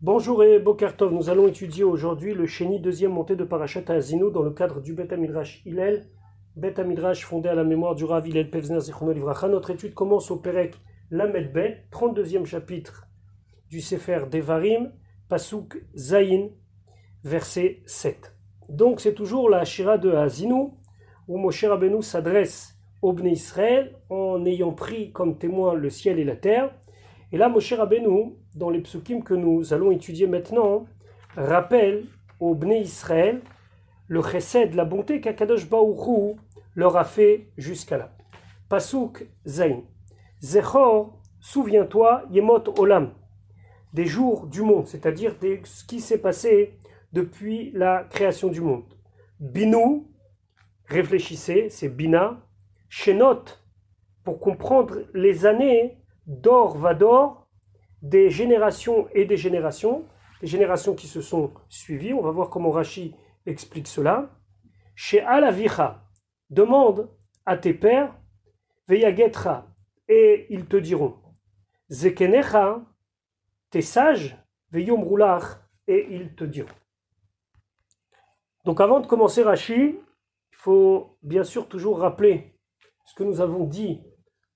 Bonjour et Boker Tov, nous allons étudier aujourd'hui le Sheni, deuxième montée de Parashat Haazinu dans le cadre du Bet HaMidrash Hillel, Bet HaMidrash fondé à la mémoire du Rav Hillel Pevzner Zichrono Livracha. Notre étude commence au Perek Lamed Bet, 32e chapitre du Sefer Devarim, Pasuk Zayin, verset 7. Donc c'est toujours la Shira de Haazinu, où Moshe Rabbeinu s'adresse au Bnei Israël en ayant pris comme témoin le ciel et la terre. Et là, Moshe Rabbeinu, dans les psukim que nous allons étudier maintenant, rappelle au Bnei Israël le chesed, la bonté qu'Akadosh Baruch Hu leur a fait jusqu'à là. Pasuk Zayin. Zechor, souviens-toi, Yemot Olam, des jours du monde, c'est-à-dire ce qui s'est passé depuis la création du monde. Binu, réfléchissez, c'est Bina. Shenot, pour comprendre les années, d'or vador, des générations et des générations qui se sont suivies. On va voir comment Rashi explique cela. Chez Alavicha, demande à tes pères, Veyagetra, et ils te diront, Zekenecha, tes sages, Veyomrulach, et ils te diront. Donc avant de commencer Rashi, il faut bien sûr toujours rappeler ce que nous avons dit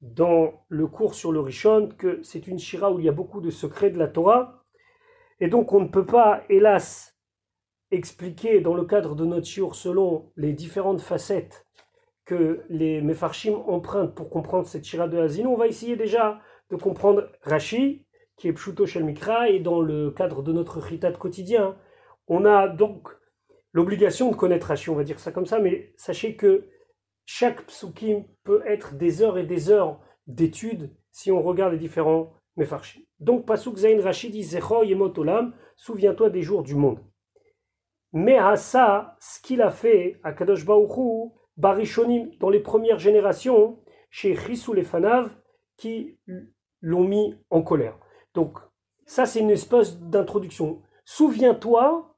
dans le cours sur le Rishon, que c'est une shira où il y a beaucoup de secrets de la Torah, et donc on ne peut pas, hélas, expliquer dans le cadre de notre shiur selon les différentes facettes que les Mefarshim empruntent pour comprendre cette shira de Haazinu. On va essayer déjà de comprendre Rashi, qui est Pshuto Shel Mikra, et dans le cadre de notre chitat quotidien, on a donc l'obligation de connaître Rashi, on va dire ça comme ça, mais sachez que chaque psukim peut être des heures et des heures d'études si on regarde les différents mefarshim. Donc, Pasuk Zayin Rashi dit Zecho Yemot Olam, souviens-toi des jours du monde. Mais à ça, ce qu'il a fait à Kadosh Baruch Hu, Barishonim, dans les premières générations, chez Chisou les Fanav, qui l'ont mis en colère. Donc, ça, c'est une espèce d'introduction. Souviens-toi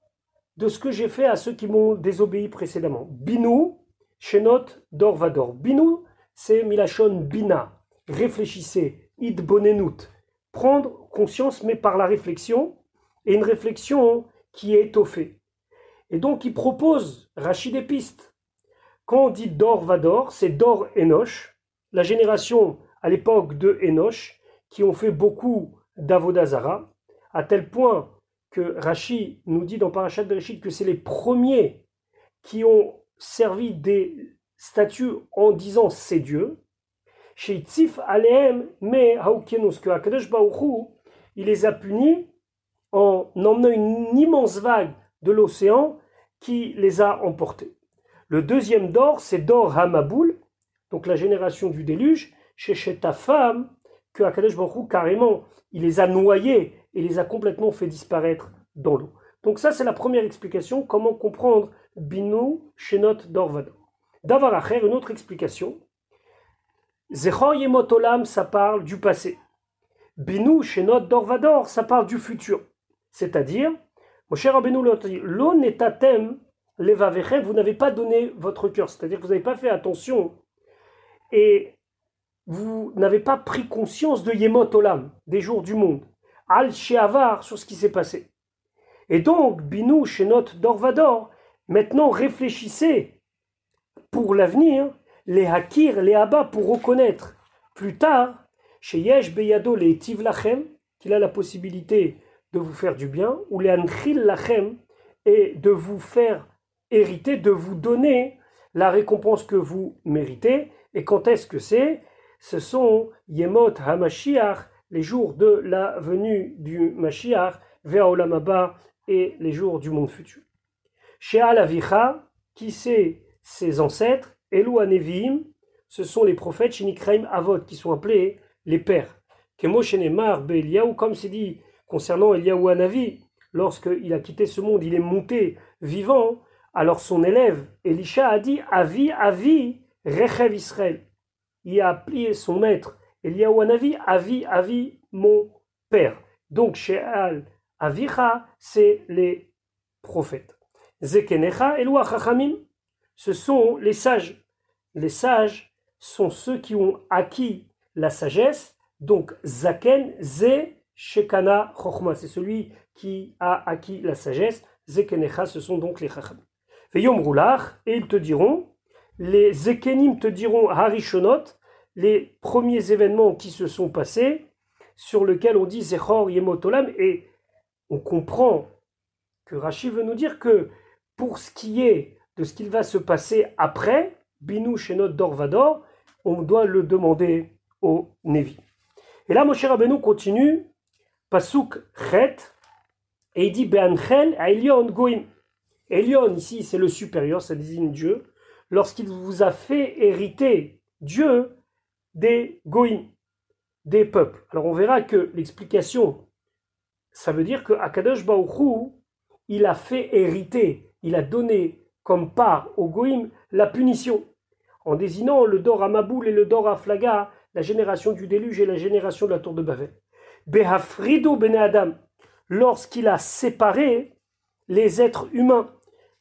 de ce que j'ai fait à ceux qui m'ont désobéi précédemment. Binou, Shenot Dor Vador. Binu, c'est Milachon Bina. Réfléchissez, id bonenut. Prendre conscience, mais par la réflexion, et une réflexion qui est étoffée. Et donc, il propose Rashi des pistes. Quand on dit Dor Vador, c'est Dor Enoch, la génération à l'époque de Enoch, qui ont fait beaucoup d'Avodazara, à tel point que Rashi nous dit dans Parashat Bereshit que c'est les premiers qui ont servi des statues en disant c'est Dieu. Chez Tzif Alehem, mais Haoukenus, que Akadosh Baruch Hu, il les a punis en emmenant une immense vague de l'océan qui les a emportés. Le deuxième Dor, c'est Dor Hamaboul, donc la génération du déluge, chez ta femme, que Akadosh Baruch Hu, carrément, il les a noyés et les a complètement fait disparaître dans l'eau. Donc ça, c'est la première explication, comment comprendre Binu, Shenot, Dor, Vador. Davar Acher, une autre explication. Zechor Yemot Olam, ça parle du passé. Binu, Shenot, Dor, Vador, ça parle du futur. C'est-à-dire, Moshe Rabbeinu lo netatem levavechem, vous n'avez pas donné votre cœur. C'est-à-dire que vous n'avez pas fait attention et vous n'avez pas pris conscience de Yemot Olam, des jours du monde. Al Sheavar, sur ce qui s'est passé. Et donc, Binu, Shenot, Dor, Vador, maintenant réfléchissez pour l'avenir, les hakir, les abba, pour reconnaître plus tard, chez Yesh Beyado, les Tiv Lachem, qu'il a la possibilité de vous faire du bien, ou les Anchil Lachem, et de vous faire hériter, de vous donner la récompense que vous méritez. Et quand est-ce que c'est? Ce sont Yemot HaMashiach, les jours de la venue du Mashiach, vers Olam Haba, et les jours du monde futur. Chez Alavicha, qui c'est ses ancêtres, Elou Anevim, ce sont les prophètes, Shinikraim Avot, qui sont appelés les pères. Kemo Shenemar Be Eliyahu, comme c'est dit concernant Eliyahu Hanavi, lorsqu'il a quitté ce monde, il est monté vivant, alors son élève, Elisha, a dit Avi, Avi, Rechev Israël. Il a appelé son maître, Eliyahu Hanavi, Avi, Avi, mon père. Donc chez Avicha, c'est les prophètes. Zekenecha, Elua Chachamim, ce sont les sages. Les sages sont ceux qui ont acquis la sagesse. Donc Zaken, Ze, Shekana Chochma, c'est celui qui a acquis la sagesse. Zekenecha, ce sont donc les Chacham. Veyom Roulach, et ils te diront, les Zekenim te diront Harishonot, les premiers événements qui se sont passés, sur lesquels on dit Zechor Yemotolam, et on comprend que Rashi veut nous dire que pour ce qui est de ce qu'il va se passer après, Binu Shenot Dorvador, on doit le demander au Nevi. Et là, Moshe Rabbeinu continue, Pasuk Chet, et il dit Be'anchel Elion Goim. Elion, ici, c'est le supérieur, ça désigne Dieu, lorsqu'il vous a fait hériter, Dieu, des Goim, des peuples. Alors on verra que l'explication, ça veut dire que Akadosh Baruch Hu, il a fait hériter, il a donné comme part aux Goïm la punition, en désignant le Dor Amaboul et le Dor Aflaga, la génération du déluge et la génération de la tour de Babel. Behafrido Bene Adam, lorsqu'il a séparé les êtres humains.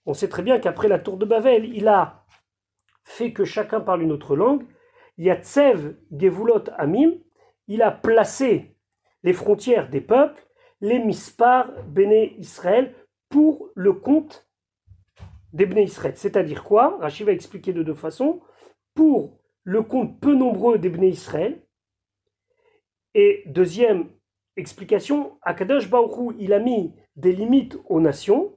On sait très bien qu'après la tour de Babel, il a fait que chacun parle une autre langue. Yatsev Gevulot Amim, il a placé les frontières des peuples, les Mispar Bene Israël, pour le compte des Bene Israël. C'est-à-dire quoi? Rashi va expliquer de deux façons. Pour le compte peu nombreux des Bene Israël. Et deuxième explication, Akadosh Baruch Hu, il a mis des limites aux nations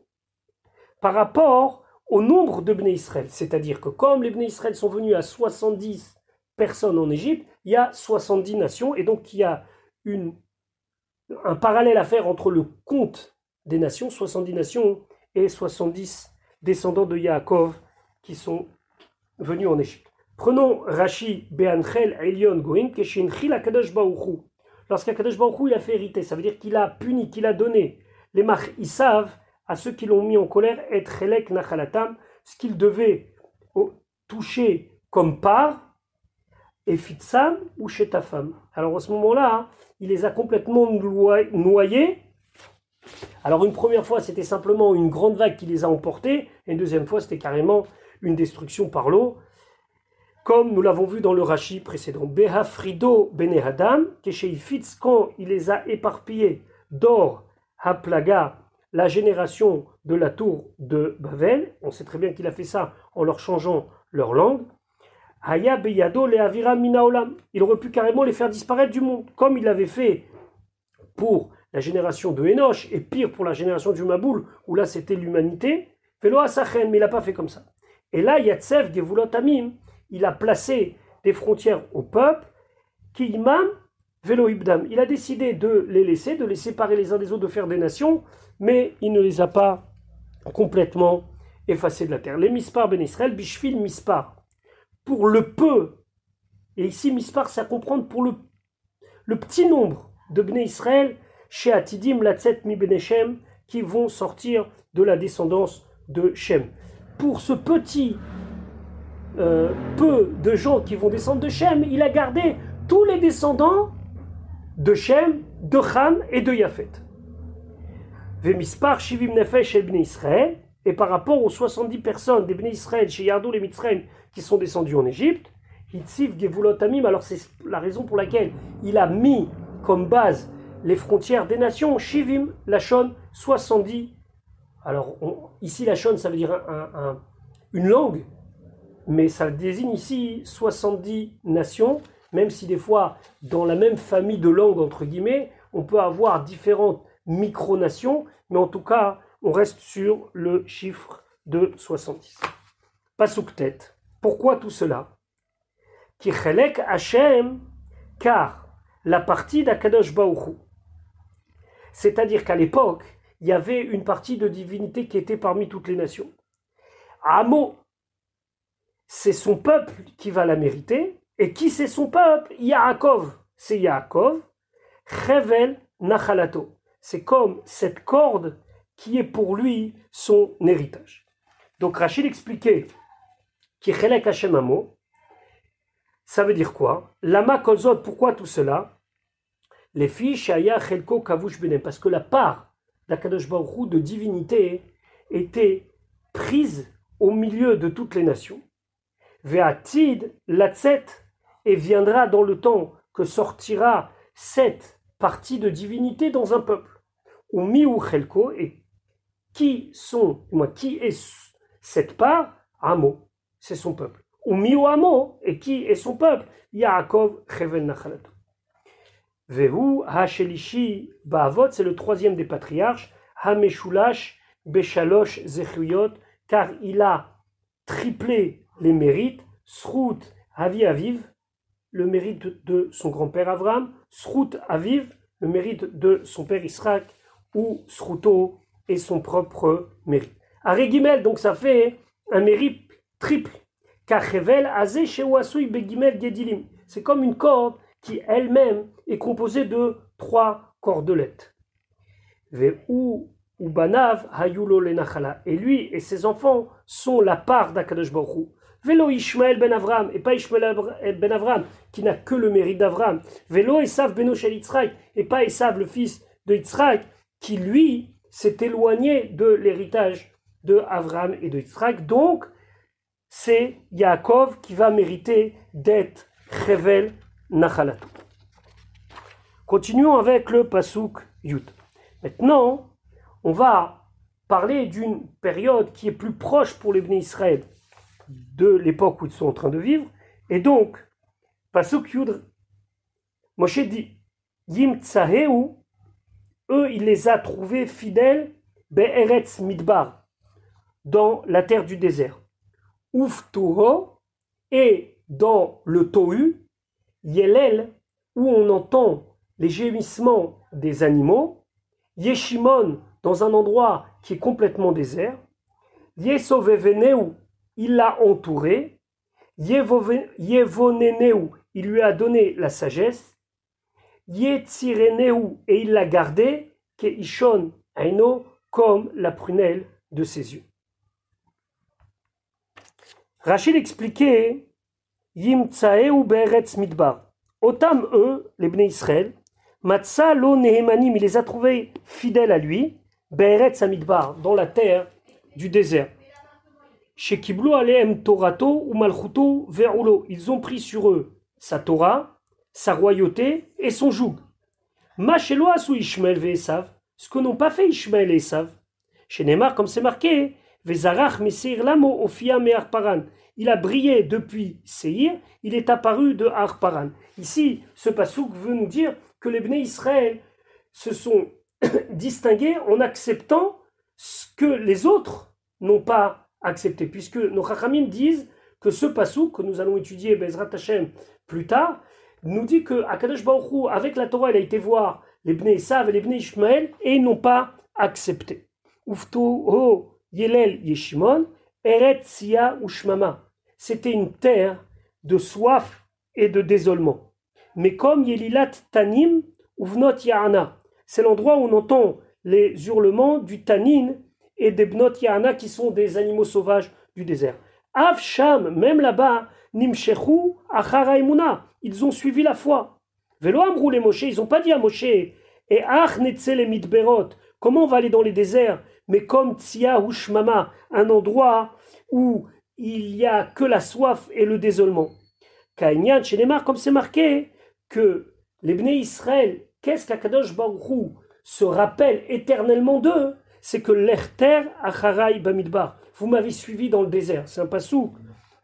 par rapport au nombre de Bene Israël. C'est-à-dire que comme les Bene Israël sont venus à 70 personnes en Égypte, il y a 70 nations, et donc il y a un parallèle à faire entre le compte des nations, 70 nations, et 70 descendants de Yaakov qui sont venus en Égypte. Prenons Rashi Be'anchel Elion Goim Keshinchil Akadosh Baruch Hu. Lorsqu'Akadosh Baruch Hu il a fait hériter, ça veut dire qu'il a puni, qu'il a donné les Mach Isav à ceux qui l'ont mis en colère, et Chelek Nachalatam, ce qu'ils devaient toucher comme part, et Fitzam ou Shetafam. Alors à ce moment-là, il les a complètement noyés. Alors une première fois, c'était simplement une grande vague qui les a emportés, et une deuxième fois, c'était carrément une destruction par l'eau, comme nous l'avons vu dans le Rashi précédent. Behafrido Bene Adam, Kesheifitz, quand il les a éparpillés, Dor Haplaga, la génération de la tour de Babel, on sait très bien qu'il a fait ça en leur changeant leur langue. Haya Beyado le Avira Minaolam, il aurait pu carrément les faire disparaître du monde, comme il l'avait fait pour la génération de Enoch, et pire pour la génération du Maboul, où là c'était l'humanité. Velo Asachen, mais il n'a pas fait comme ça. Et là, Yatsev Gevulot Amim, il a placé des frontières au peuple, qui imam Velo Ibdam. Il a décidé de les séparer les uns des autres, de faire des nations, mais il ne les a pas complètement effacés de la terre. Les Mispar Ben Israël, Bishvil Mispar. Pour le peu, et ici Mispar, c'est à comprendre pour le petit nombre de Bnei Israël, chez Atidim, Latzet Mi Bene Shem, qui vont sortir de la descendance de Shem. Pour ce petit peu de gens qui vont descendre de Shem, il a gardé tous les descendants de Shem, de Ham et de Yafet. Vemispar Shivim Nefesh El Bnei Israël, et par rapport aux 70 personnes des Bnei Israël chez Yardou les Mitzrayim qui sont descendus en Égypte, Hitziv Gevulot Amim, alors c'est la raison pour laquelle il a mis comme base les frontières des nations, Shivim, Lachon, 70. Alors ici Lachon ça veut dire une langue, mais ça désigne ici 70 nations, même si des fois dans la même famille de langues entre guillemets, on peut avoir différentes micronations, mais en tout cas on reste sur le chiffre de 70. Pasuk tête. Pourquoi tout cela? Ki chelek Hashem, car la partie d'Akadosh Baruch Hu. C'est-à-dire qu'à l'époque, il y avait une partie de divinité qui était parmi toutes les nations. Amo, c'est son peuple qui va la mériter. Et qui c'est son peuple? Yaakov, c'est Yaakov. Chevel Nachalato, c'est comme cette corde qui est pour lui son héritage. Donc Rachid expliquait qui chelek Hashem amo, ça veut dire quoi? Lama kolzot, pourquoi tout cela? Les filles shaya chelko kavush benem, parce que la part d'Akadosh Baruch Hu de divinité était prise au milieu de toutes les nations. Ve'atid latzet, et viendra dans le temps que sortira cette partie de divinité dans un peuple. Ou miou chelko, et qui est cette part? Amo, c'est son peuple. Ou miou amo, et qui est son peuple? Yaakov chevel nachalato. Vehu hashelishi ba'avot, c'est le troisième des patriarches. Hameshulash beshalosh zechuyot, car il a triplé les mérites. Srout avi aviv, le mérite de son grand-père Abraham. Srout aviv, le mérite de son père Israël, ou Srouto et son propre mérite. Arégimel, donc ça fait un mérite triple. Kachevel azé shewasui begimel gedilim. C'est comme une corde qui elle-même est composée de 3 cordelettes. Ve'u ubanav hayulo lenachala. Et lui et ses enfants sont la part d'Akadosh Baruch Hu. Velo Ishmael ben Avram, et pas Ishmael ben Avram, qui n'a que le mérite d'Avram. Velo Esav beno shel Yitzhak, et pas Esav, le fils de Yitzhak, qui lui s'est éloigné de l'héritage de Avram et de Yitzhak. Donc, c'est Yaakov qui va mériter d'être Chevel Nachalato. Continuons avec le Pasuk Yud. Maintenant, on va parler d'une période qui est plus proche pour les Bnei Israël de l'époque où ils sont en train de vivre. Et donc, Pasuk Yud, Moshe dit, Yim Tsaheu, eux, il les a trouvés fidèles, Be'eretz Midbar, dans la terre du désert. Uftuho, et dans le Tohu, Yelel, où on entend les gémissements des animaux, Yeshimon, dans un endroit qui est complètement désert, Yesoveveneu, il l'a entouré, Yevoneneu, il lui a donné la sagesse, Yetzireneu, et il l'a gardé, Keishon Aino, comme la prunelle de ses yeux. Rachid expliquait, Yimtsaeu be'eretz midbar. Otam, eux, les Bnei Israël, Matsa lo nehemanim, il les a trouvés fidèles à lui, be'eretz midbar, dans la terre du désert. Shekiblu alehem torato ou malchuto ve'ulo, ils ont pris sur eux sa Torah, sa royauté et son joug. Machelo asu Ishmael ve'esav, ce que n'ont pas fait Ishmael et Esav. Chez Neymar, comme c'est marqué, Vezarach mesir lamo ofia me Arparan. Il a brillé depuis Seir, il est apparu de Arparan. Ici, ce passouk veut nous dire que les Bnei Israël se sont distingués en acceptant ce que les autres n'ont pas accepté. Puisque nos Chachamim disent que ce passouk que nous allons étudier Bezrat Hashem plus tard, nous dit que Akadosh Baruch Hu, avec la Torah, il a été voir les Bnei Esav et les Bnei Ishmael et ils n'ont pas accepté. Uftu ho Yelel Yeshimon, Eret Sia Ushmama. C'était une terre de soif et de désolement. Mais comme Yelilat Tanim Uvnot Ya'ana, c'est l'endroit où on entend les hurlements du Tanin et des Bnot Ya'ana qui sont des animaux sauvages du désert. Av Sham, même là-bas, Nimshechu Achara Emuna, ils ont suivi la foi. Velo Amrou les Moshe, ils n'ont pas dit à Moshe, et Ach Netze les Mitberot, comment on va aller dans les déserts? Mais comme Tsia ou Shmama, un endroit où il n'y a que la soif et le désolement. Kainyan, chez Neymar, comme c'est marqué, que les Bnei Israël, qu'est-ce qu'Akadosh Baruch Hu se rappelle éternellement d'eux? C'est que l'Erter Acharai Bamidbar, vous m'avez suivi dans le désert. C'est un passou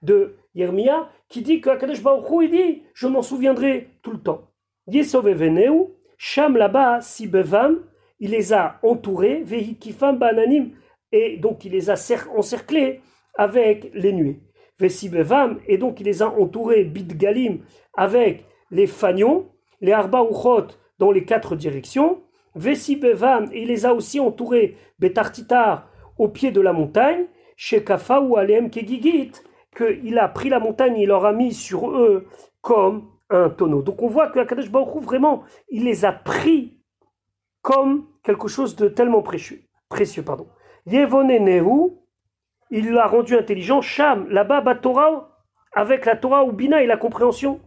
de Yermia qui dit qu'Akadosh Baruch Hu, il dit, je m'en souviendrai tout le temps. Yesoveveneu, Sham là-bas, Sibevam, il les a entourés, Vehikifam Bananim, et donc il les a encerclés avec les nuées. Vesibevam, et donc il les a entourés, Bidgalim, avec les fanions, les Arba Uchot dans les 4 directions. Vesibevam, et il les a aussi entourés, Betartitar, au pied de la montagne, Shekafa ou Alem Kegigit, qu'il a pris la montagne, il leur a mis sur eux comme un tonneau. Donc on voit que Akadosh Baruch Hu, vraiment, il les a pris comme quelque chose de tellement précieux. Yevonenehu, il l'a rendu intelligent. Sham, là-bas, Batora, avec la Torah ou Bina et la compréhension.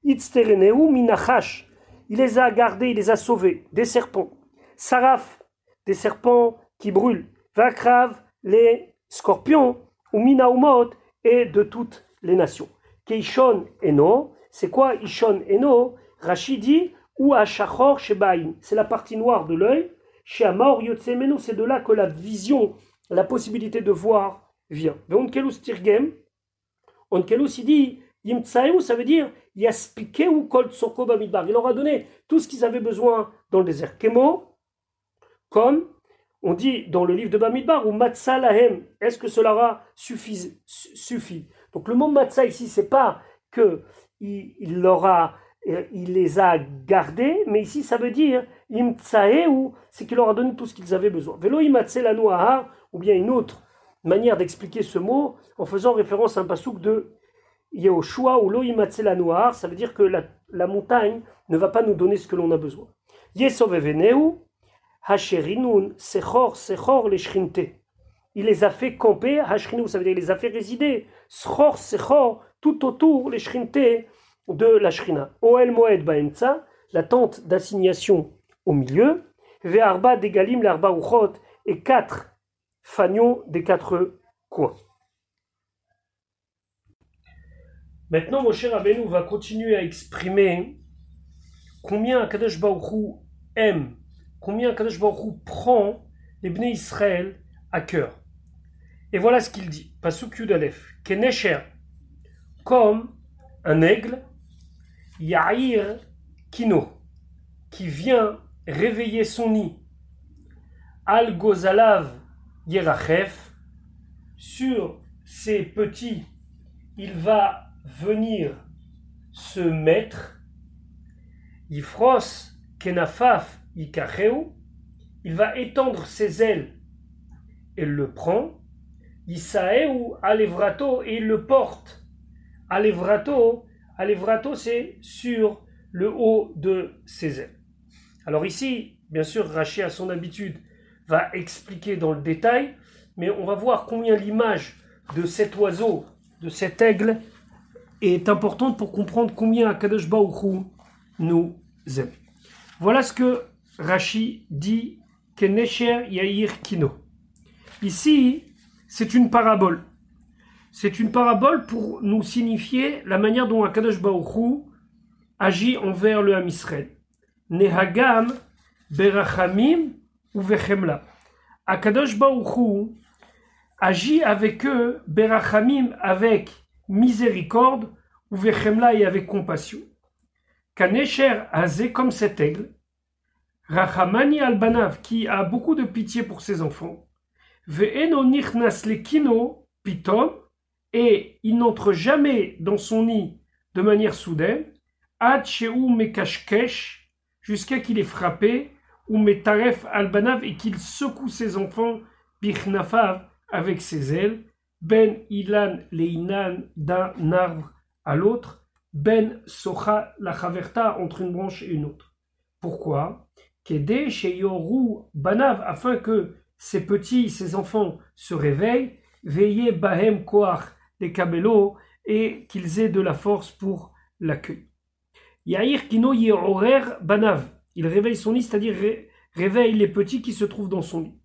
Itzterenehu minachash, il les a gardés, il les a sauvés des serpents. Saraf, des serpents qui brûlent. Vakrav, les scorpions. Ou minaumot, et de toutes les nations. Keishon Eno, c'est quoi Ishon Eno? Rachid dit ou à Shachor Shebaïn, c'est la partie noire de l'œil, chez Amor Yotsemenu, c'est de là que la vision, la possibilité de voir vient. Veonkelus Tirgem, Onkelus il dit, Yimtsaeu, ça veut dire Yaspikeu Kol Tsoko Bamidbar. Il leur a donné tout ce qu'ils avaient besoin dans le désert. Kemo, comme on dit dans le livre de Bamidbar, ou Matzah Lahem, est-ce que cela suffit? Donc le mot Matzah ici, c'est pas que il les a gardés, mais ici ça veut dire Imtsaeu, c'est qu'il leur a donné tout ce qu'ils avaient besoin. Velo Imatse Lanu Ahar, ou bien une autre manière d'expliquer ce mot en faisant référence à un pasouk de Yehoshua ou Lo Imatse Lanu Ahar, ça veut dire que la montagne ne va pas nous donner ce que l'on a besoin. Yesov Eveneu, Hasherinun, Sechor, les Shrinte. Il les a fait camper, Hashrinun, ça veut dire il les a fait résider, Sechor, tout autour, les Shrinte de la Shrina. Oel Moed Baemtsa, la tente d'assignation au milieu, Ve'arba Degalim, l'Arba Uchot, et 4 fanions des 4 coins. Maintenant, mon cher Rabbeinu va continuer à exprimer combien Akadosh Baruch Hu aime, combien Akadosh Baruch Hu prend les Bnei Israël à cœur. Et voilà ce qu'il dit. Pasuk Yud Aleph. Kenesher, comme un aigle, Yair Kino, qui vient réveiller son nid. Al Gozalav Yerachef, sur ses petits, il va venir se mettre. Yifros Kenafaf Yikacheu, il va étendre ses ailes et le prend. Yisaeu Alevrato, et il le porte. Alevrato, c'est sur le haut de ses ailes. Alors ici, bien sûr, Rashi à son habitude va expliquer dans le détail, mais on va voir combien l'image de cet oiseau, de cet aigle, est importante pour comprendre combien Akadosh Baruch Hu nous aime. Voilà ce que Rashi dit, Kenesher Yair Kino. Ici, c'est une parabole. C'est une parabole pour nous signifier la manière dont Akadosh Baruch Hu agit envers le Ham Israël. Nehagam berachamim ou vechemla. Akadosh Baruch Hu agit avec eux, berachamim, avec miséricorde, ou vechemla, et avec compassion. Kanesher azé, comme cet aigle, rachamani albanav, qui a beaucoup de pitié pour ses enfants, ve'eno nichnas lekino pitom, et il n'entre jamais dans son nid de manière soudaine, ad sheu mekashkesh, jusqu'à qu'il ait frappé, ou metaref albanav, et qu'il secoue ses enfants, bichnafav, avec ses ailes, ben ilan leinan, d'un arbre à l'autre, ben socha la chaverta, entre une branche et une autre. Pourquoi? Kede sheyoru banav, afin que ces petits, ces enfants se réveillent, veillez bahem koach les kabelos, et qu'ils aient de la force pour l'accueil. Yair kino yehorer banav, il réveille son nid, c'est-à-dire réveille les petits qui se trouvent dans son nid.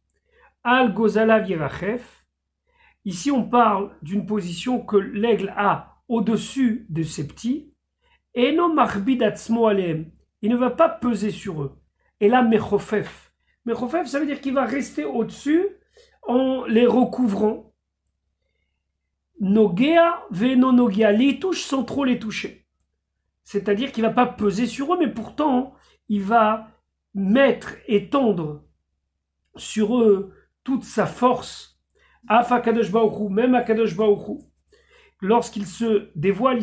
Al gozalav yerachef, ici on parle d'une position que l'aigle a au-dessus de ses petits, eno marbid atzmo aleem, il ne va pas peser sur eux. Et là mechofef, mechofef ça veut dire qu'il va rester au-dessus en les recouvrant. Nogea veno nogea, les touche sans trop les toucher. C'est-à-dire qu'il ne va pas peser sur eux, mais pourtant, il va mettre et tendre sur eux toute sa force. Af Akadosh Baruch Hu, même Akadosh Baruch Hu, lorsqu'il se dévoile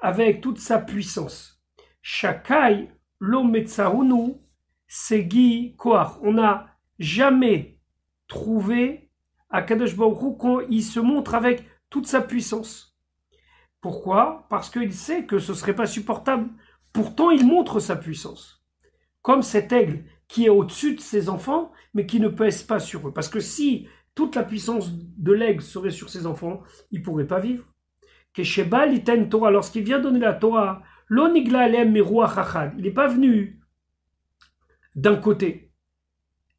avec toute sa puissance. Shakai lo metzahunu segi koach. On n'a jamais trouvé Akadosh Baruch Hu quand il se montre avec toute sa puissance. Pourquoi? Parce qu'il sait que ce ne serait pas supportable. Pourtant, il montre sa puissance. Comme cet aigle qui est au-dessus de ses enfants, mais qui ne pèse pas sur eux. Parce que si toute la puissance de l'aigle serait sur ses enfants, il ne pourrait pas vivre. Kesheba liten Torah, lorsqu'il vient donner la Torah, lo nigla alem meruach achad, il n'est pas venu d'un côté,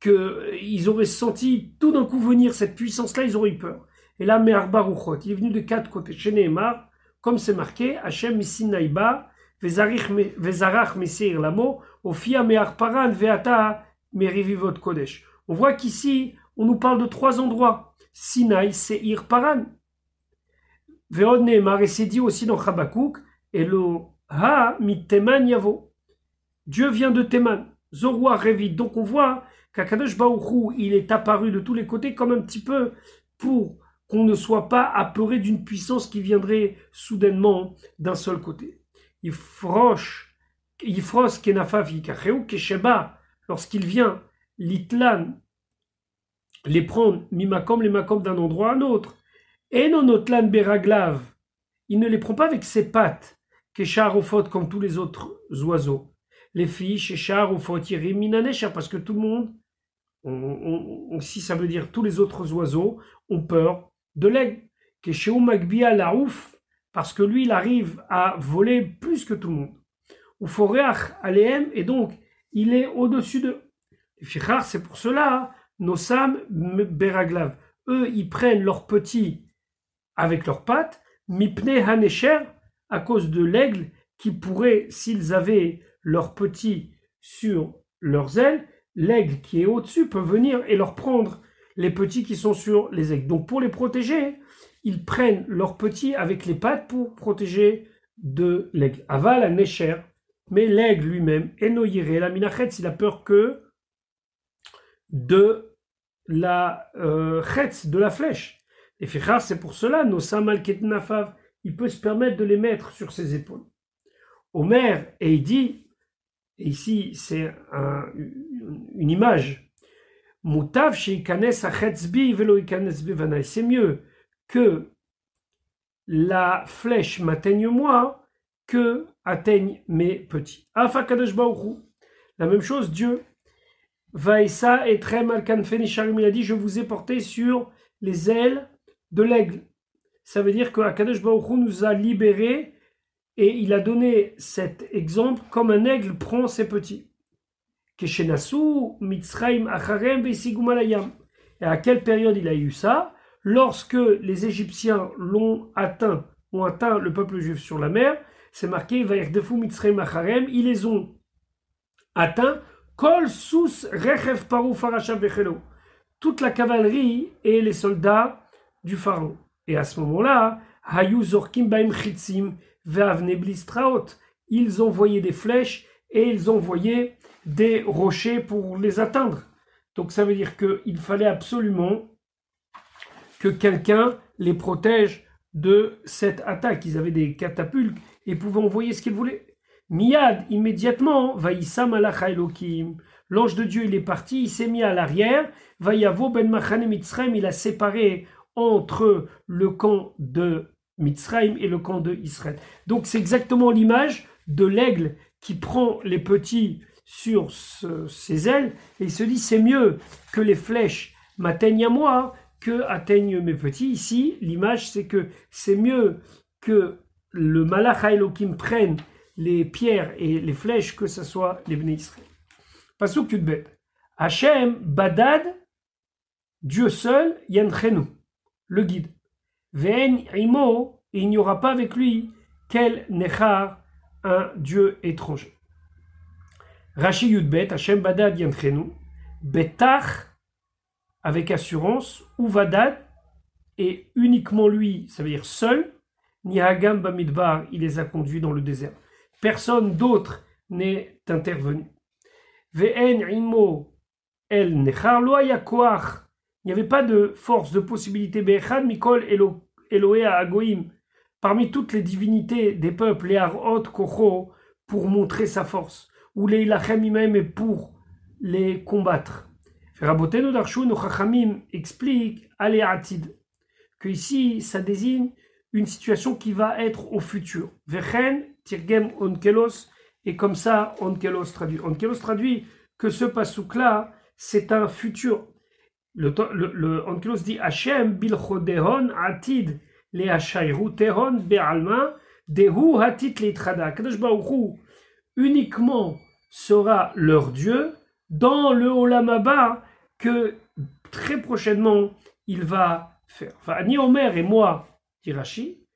qu'ils auraient senti tout d'un coup venir cette puissance-là, ils auraient eu peur. Et là, Me'arba Ruchot, il est venu de 4 côtés. Chez Nehemar, comme c'est marqué, Hachem Misinaïba, Vezarach Mesir Lamo, Ofia Me'arparan Veata Merivivot Kodesh. On voit qu'ici, on nous parle de 3 endroits. Sinaï, Seir Paran. Veod Neemar, et c'est dit aussi dans Chabakouk, Elo Ha mit Teman Yavo. Dieu vient de Teman. Zoroa Revit. Donc on voit qu'Akadosh Baruch Hu, il est apparu de tous les côtés comme un petit peu pour qu'on ne soit pas apeuré d'une puissance qui viendrait soudainement d'un seul côté. Yifros Kenafav Yikacheu Kesheba, lorsqu'il vient, l'Itlan, les prendre, mimakom, les makom d'un endroit à un autre. Et nonotlan beraglav, il ne les prend pas avec ses pattes, keshar ofot comme tous les autres oiseaux. Les filles, keshar ofot yiriminanesha, parce que tout le monde, si ça veut dire tous les autres oiseaux, ont peur de l'aigle. Kesheu magbia laouf, parce que lui, il arrive à voler plus que tout le monde. Ou foreach aleem, et donc, il est au-dessus d'eux. Fichar, c'est pour cela, Nosam beraglav. Eux, ils prennent leurs petits avec leurs pattes, mipne hanesher, à cause de l'aigle, qui pourrait, s'ils avaient leurs petits sur leurs ailes, l'aigle qui est au-dessus peut venir et leur prendre les petits qui sont sur les aigles. Donc pour les protéger, ils prennent leurs petits avec les pattes pour protéger de l'aigle. Aval hanesher, mais l'aigle lui-même, enoyere la minachet, il a peur que de la chetz, de la flèche. Et fichar, c'est pour cela, nos samalket nafav, il peut se permettre de les mettre sur ses épaules. Omer, et il dit, et ici c'est une image, mutav sheikanes achetzbi velo ikanes bevanai, c'est mieux que la flèche m'atteigne moi que atteigne mes petits. Afa kadosh baruch hu, la même chose, Dieu. Vaïsa et très malkan fenisharim, il a dit, je vous ai porté sur les ailes de l'aigle. Ça veut dire que Akadosh Baruch Hu nous a libérés et il a donné cet exemple comme un aigle prend ses petits. Keshenasu mitzraim acharem vesigum alayam. Et à quelle période il a eu ça? Lorsque les Égyptiens ont atteint le peuple juif sur la mer, c'est marqué Vaïrdefu mitzraim acharem, ils les ont atteints. Kol sous rechev paru farashav vechelo. Toute la cavalerie et les soldats du pharaon. Et à ce moment-là, hayu zorkim baim chitzim ve'avne blistraot. Ils envoyaient des flèches et ils envoyaient des rochers pour les atteindre. Donc ça veut dire qu'il fallait absolument que quelqu'un les protège de cette attaque. Ils avaient des catapultes et pouvaient envoyer ce qu'ils voulaient. Miyad, immédiatement, Vaïsam alacha Elokim. L'ange de Dieu, il est parti, il s'est mis à l'arrière. Vaïavo ben Machane Mitzrayim, il a séparé entre le camp de Mitzrayim et le camp de Israël. Donc c'est exactement l'image de l'aigle qui prend les petits sur ses ailes et il se dit c'est mieux que les flèches m'atteignent à moi que atteignent mes petits. Ici, l'image c'est que c'est mieux que le Malach Elokim prenne les pierres et les flèches que ce soit les Bnei Israël. Pasuk Yudbet. Hachem Badad, Dieu seul, Yanchenu, le guide. Ve'en imo, et il n'y aura pas avec lui quel nechar, un Dieu étranger. Rashi Yudbet, Hachem Badad Yanchenu, Betach, avec assurance, Uvadad, et uniquement lui, ça veut dire seul, Nihagam Bamidbar, il les a conduits dans le désert. Personne d'autre n'est intervenu. Ve'en imo el nechar lo yakoach. Il n'y avait pas de force, de possibilité. Be'echad mikol Eloé agoim. Parmi toutes les divinités des peuples, les harot kocho, pour montrer sa force. Ou les ilachem imaim, et pour les combattre. Rabotenu darshu, nos chachamim expliquent aléatid, que ici, ça désigne une situation qui va être au futur. Vechen, tirgem onkelos, et comme ça, onkelos traduit. Onkelos traduit que ce pasouk-là, c'est un futur. Le onkelos dit Hachem bilchodehon atid le hashayru tehon be'alma dehu hatit leitrada. Kadosh Baruch Hu uniquement sera leur Dieu dans le Olam Haba que très prochainement il va faire. Enfin, Ani Omer et moi, dit Rashi,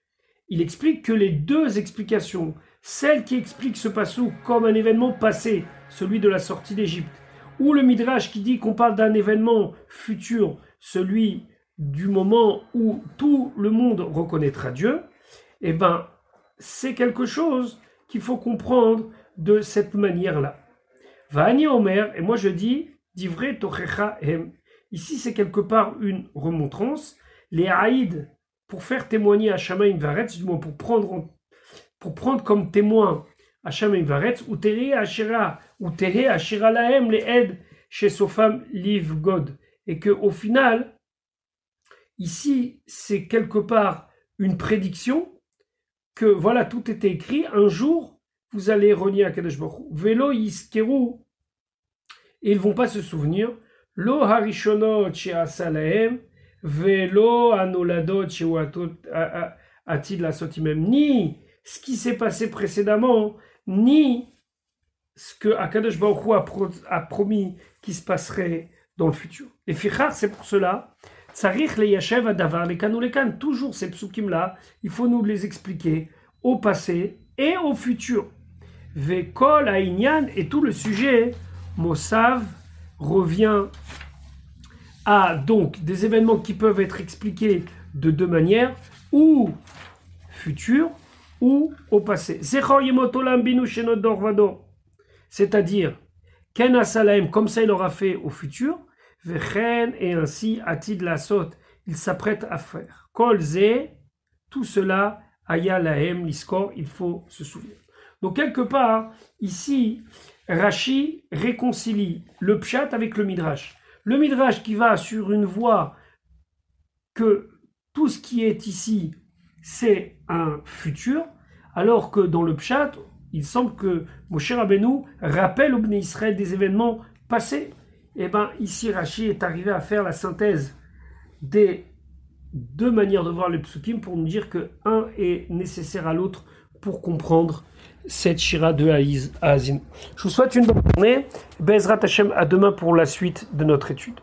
il explique que les deux explications, celle qui explique ce passou comme un événement passé, celui de la sortie d'Égypte, ou le Midrash qui dit qu'on parle d'un événement futur, celui du moment où tout le monde reconnaîtra Dieu, eh bien, c'est quelque chose qu'il faut comprendre de cette manière-là. Va'ani Omer, et moi je dis, divrei tochecha hem. Ici, c'est quelque part une remontrance. Les haïd, pour faire témoigner à Shamaim Varetz, du moins pour prendre comme témoin à Shamaim Varetz, ou Tehe Ashera Lahem, les aides chez Sofam Liv God. Et qu'au final, ici, c'est quelque part une prédiction que voilà, tout était écrit. Un jour, vous allez renier à Kadosh Baruch Hu. Velo Yiskeru, et ils ne vont pas se souvenir. Lo harishonot she'asa lahem, velo anoladot she'uatot atid lasot imem. Ni ce qui s'est passé précédemment, ni ce que Akadosh Baruch Hu a promis qui se passerait dans le futur. Et fichar, c'est pour cela, tsarich le yashev adavar lekan ou lekan. Toujours ces psukim-là, il faut nous les expliquer au passé et au futur. Vekol hainyan, et tout le sujet, Mosav, revient à donc des événements qui peuvent être expliqués de deux manières, ou futur, ou au passé. C'est-à-dire, Ken Asalaim, comme ça il aura fait au futur, Vechen, et ainsi, Atid Lasot, il s'apprête à faire. Kol Ze, tout cela, Aya Lahem, l'Iskor, il faut se souvenir. Donc, quelque part, ici, Rashi réconcilie le Pshat avec le Midrash. Le Midrash qui va sur une voie que tout ce qui est ici, c'est un futur, alors que dans le Pshat, il semble que Moshe Rabbeinu rappelle au Bnei Israël des événements passés. Et bien ici, Rashi est arrivé à faire la synthèse des deux manières de voir les psukim pour nous dire que un est nécessaire à l'autre pour comprendre cette shira de Haazin. Je vous souhaite une bonne journée. Bezrat Hashem, à demain pour la suite de notre étude.